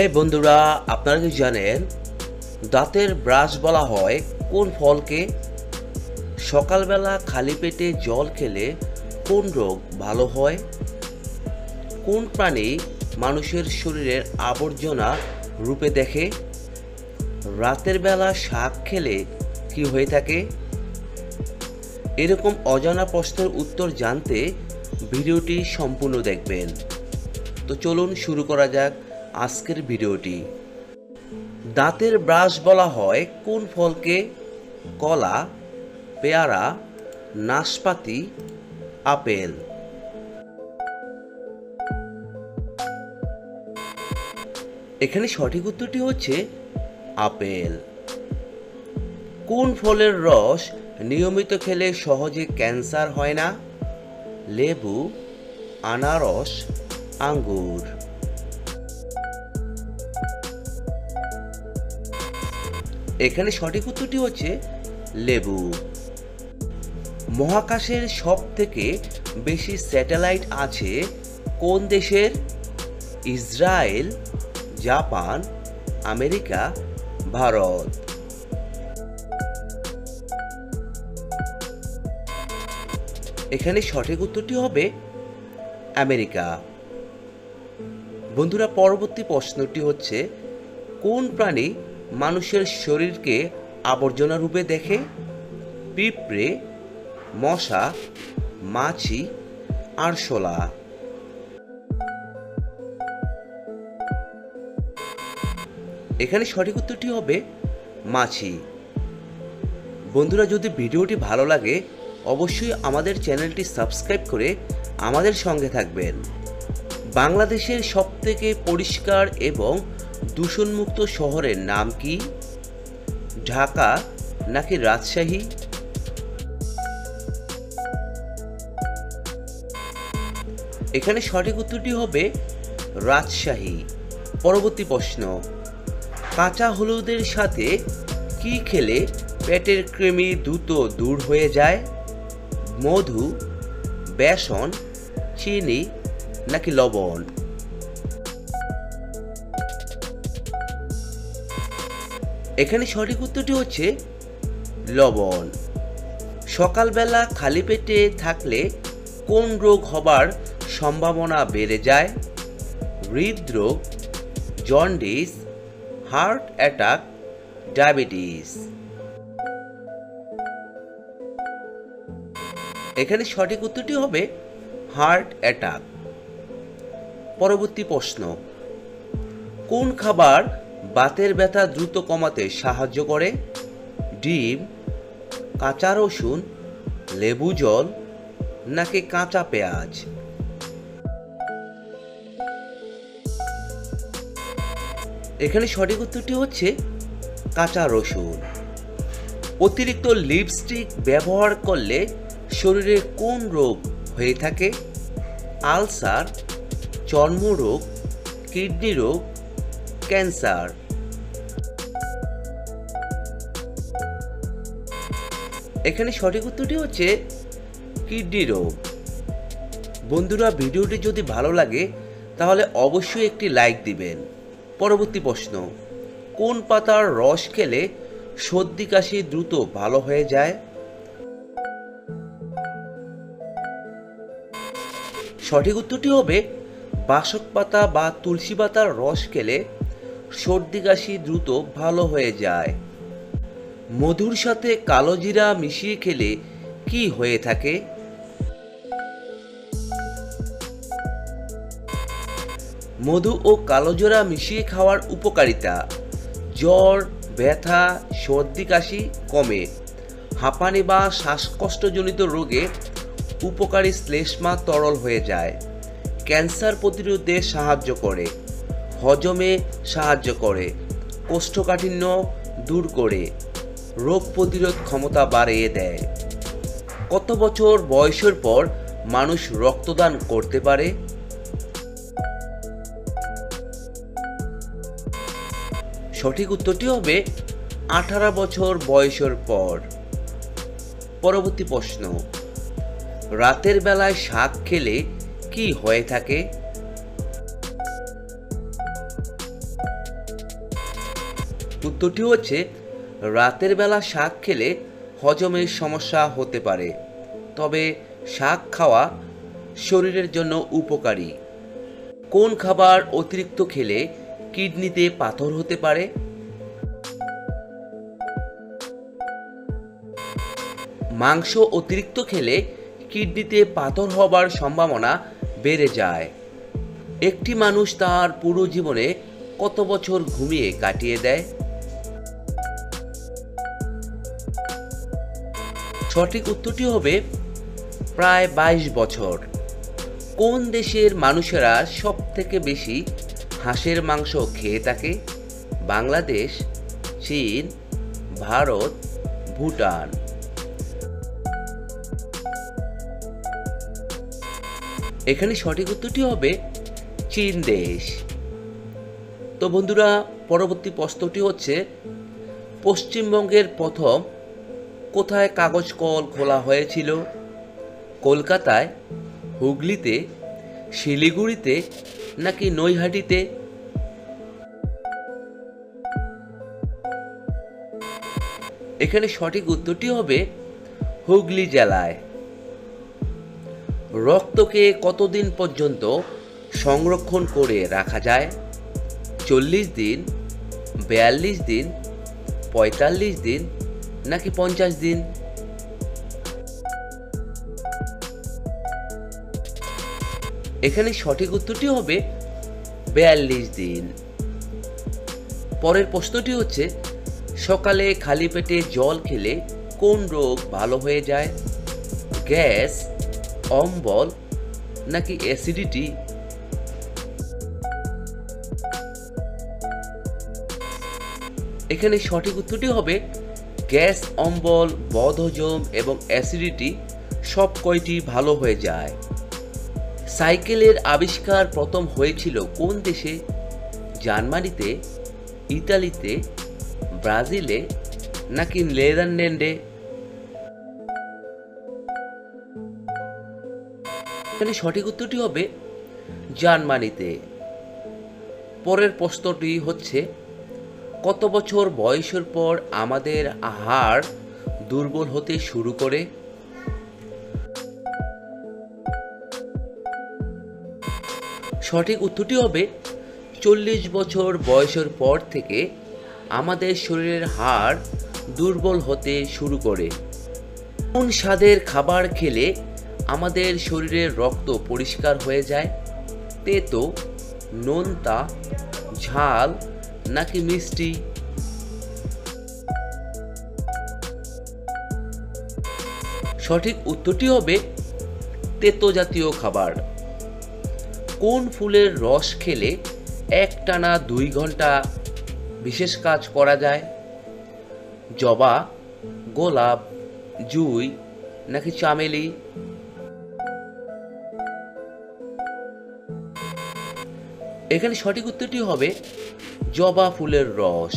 এই বন্ধুরা, আপনারা কি জানেন দাঁতের ব্রাশ বলা হয় কোন ফলকে? সকালবেলা খালি পেটে জল খেলে কোন রোগ ভালো হয়? কোন প্রাণী মানুষের শরীরের আবর্জনা রূপে দেখে? রাতের বেলা শাক খেলে কি হয়ে থাকে? এরকম অজানা প্রশ্নের উত্তর জানতে ভিডিওটি সম্পূর্ণ দেখবেন। তো চলুন শুরু করা যাক আজকের ভিডিওটি। দাঁতের ব্রাশ বলা হয় কোন ফলকে? কলা, পেয়ারা, নাশপাতি, আপেল। এখানে সঠিক উত্তরটি হচ্ছে আপেল। কোন ফলের রস নিয়মিত খেলে সহজে ক্যান্সার হয় না? লেবু, আনারস, আঙ্গুর। এখানে সঠিক উত্তরটি হচ্ছে লেবু। মহাকাশের সবথেকে বেশি স্যাটেলাইট আছে কোন দেশের? Israel, Japan, America, Bharat. এখানে সঠিক উত্তরটি হবে আমেরিকা। বন্ধুরা, পরবর্তী প্রশ্নটি হচ্ছে কোন প্রাণী মানুষের শরীরকে আবর্জনা রূপে দেখে? পিঁপড়ে, মশা, মাছি, আরশোলা। এখানে সঠিক উত্তরটি হবে মাছি। বন্ধুরা, যদি ভিডিওটি ভালো লাগে অবশ্যই আমাদের চ্যানেলটি সাবস্ক্রাইব করে আমাদের সঙ্গে থাকবেন। বাংলাদেশের সবথেকে পরিষ্কার এবং দূষণমুক্ত শহরের নাম কি? ঢাকা নাকি রাজশাহী? এখানে সঠিক উত্তরটি হবে রাজশাহী। পরবর্তী প্রশ্ন, কাঁচা হলুদের সাথে কি খেলে পেটের কৃমি দ্রুত দূর হয়ে যায়? মধু, বেসন, চিনি নাকি লবণ? এখানে সঠিক উত্তরটি হচ্ছে লবণ। সকালবেলা খালি পেটে থাকলে কোন রোগ হবার সম্ভাবনা বেড়ে যায়? হৃদরোগ, জন্ডিস, হার্ট অ্যাটাক, ডায়াবেটিস। এখানে সঠিক উত্তরটি হবে হার্ট অ্যাটাক। পরবর্তী প্রশ্ন, কোন খাবার বাতের ব্যথা দ্রুত কমাতে সাহায্য করে? ডিম, কাঁচা রসুন, লেবু জল নাকি কাঁচা পেঁয়াজ? এখানে সঠিক উত্তরটি হচ্ছে কাঁচা রসুন। অতিরিক্ত লিপস্টিক ব্যবহার করলে শরীরে কোন রোগ হয়ে থাকে? আলসার, চর্মরোগ, কিডনি রোগ, ক্যান্সার। এখানে সঠিক উত্তরটি হচ্ছে কিডনি রোগ। বন্ধুরা, ভিডিওটি যদি ভালো লাগে তাহলে অবশ্যই একটি লাইক দিবেন। পরবর্তী প্রশ্ন, কোন পাতার রস খেলে সর্দি কাশি দ্রুত ভালো হয়ে যায়? সঠিক উত্তরটি হবে বাসক পাতা বা তুলসী পাতার রস খেলে সর্দি কাশি দ্রুত ভালো হয়ে যায়। মধুর সাথে কালো জিরা মিশিয়ে খেলে কি হয়ে থাকে? মধু ও কালো জিরা মিশিয়ে খাওয়ার উপকারিতা: জ্বর, ব্যথা, সর্দি কাশি কমে, হাঁপানি বা শ্বাসকষ্টজনিত রোগে উপকারী শ্লেষ্মা তরল হয়ে যায়, ক্যান্সার প্রতিরোধে সাহায্য করে, হজমে সাহায্য করে, কোষ্ঠকাঠিন্য দূর করে, রোগ প্রতিরোধ ক্ষমতা বাড়িয়ে দেয়। কত বছর বয়সের পর মানুষ রক্তদান করতে পারে? সঠিক উত্তরটি হবে 18 বছর বয়সের পর। পরবর্তী প্রশ্ন, রাতের বেলায় শাক খেলে কি হয়ে থাকে? উত্তরটি হচ্ছে রাতের বেলা শাক খেলে হজমের সমস্যা হতে পারে, তবে শাক খাওয়া শরীরের জন্য উপকারী। কোন খাবার অতিরিক্ত খেলে কিডনিতে পাথর হতে পারে? মাংস অতিরিক্ত খেলে কিডনিতে পাথর হবার সম্ভাবনা বেড়ে যায়। একটি মানুষ তার পুরো জীবনে কত বছর ঘুমিয়ে কাটিয়ে দেয়? সঠিক উত্তরটি হবে প্রায় 22 বছর। কোন দেশের মানুষেরা সব থেকে বেশি হাঁসের মাংস খেয়ে থাকে? বাংলাদেশ, চীন, ভারত, ভুটান। এখানে সঠিক উত্তরটি হবে চীন দেশ। তো বন্ধুরা, পরবর্তী প্রশ্নটি হচ্ছে পশ্চিমবঙ্গের প্রথম কোথায় কাগজ কল খোলা হয়েছিল? কলকাতায়, হুগলিতে, শিলিগুড়িতে নাকি নৈহাটিতে? এখানে সঠিক উত্তরটি হবে হুগলি জেলায়। রক্তকে কতদিন পর্যন্ত সংরক্ষণ করে রাখা যায়? 40 দিন, 42 দিন, 45 দিন নাকি 50 দিন? এখানে সঠিক উত্তরটি হবে 42 দিন। পরের প্রশ্নটি হচ্ছে সকালে খালি পেটে জল খেলে কোন রোগ ভালো হয়ে যায়? গ্যাস, অম্বল নাকি অ্যাসিডিটি? এখানে সঠিক উত্তরটি হবে গ্যাস, অম্বল, বদহজম এবং অ্যাসিডিটি সব কয়টি ভালো হয়ে যায়। সাইকেলের আবিষ্কার প্রথম হয়েছিল কোন দেশে? জার্মানিতে, ইতালিতে, ব্রাজিলে নাকি নেদারল্যান্ডে? এখানে সঠিক উত্তরটি হবে জার্মানিতে। পরের প্রশ্নটি হচ্ছে কত বছর বয়সের পর আমাদের হাড় দুর্বল হতে শুরু করে? সঠিক উত্তরটি হবে 40 বছর বয়সের পর থেকে আমাদের শরীরের হাড় দুর্বল হতে শুরু করে। কোন স্বাদের খাবার খেলে আমাদের শরীরের রক্ত পরিষ্কার হয়ে যায়? তেতো, নোনতা, ঝাল নাকি মিষ্টি? সঠিক উত্তরটি হবে তেতো জাতীয় খাবার। কোন ফুলের রস খেলে একটানা 2 ঘন্টা বিশেষ কাজ করা যায়? জবা, গোলাপ, জুঁই নাকি চামেলি? এখানে সঠিক উত্তরটি হবে জবা ফুলের রস।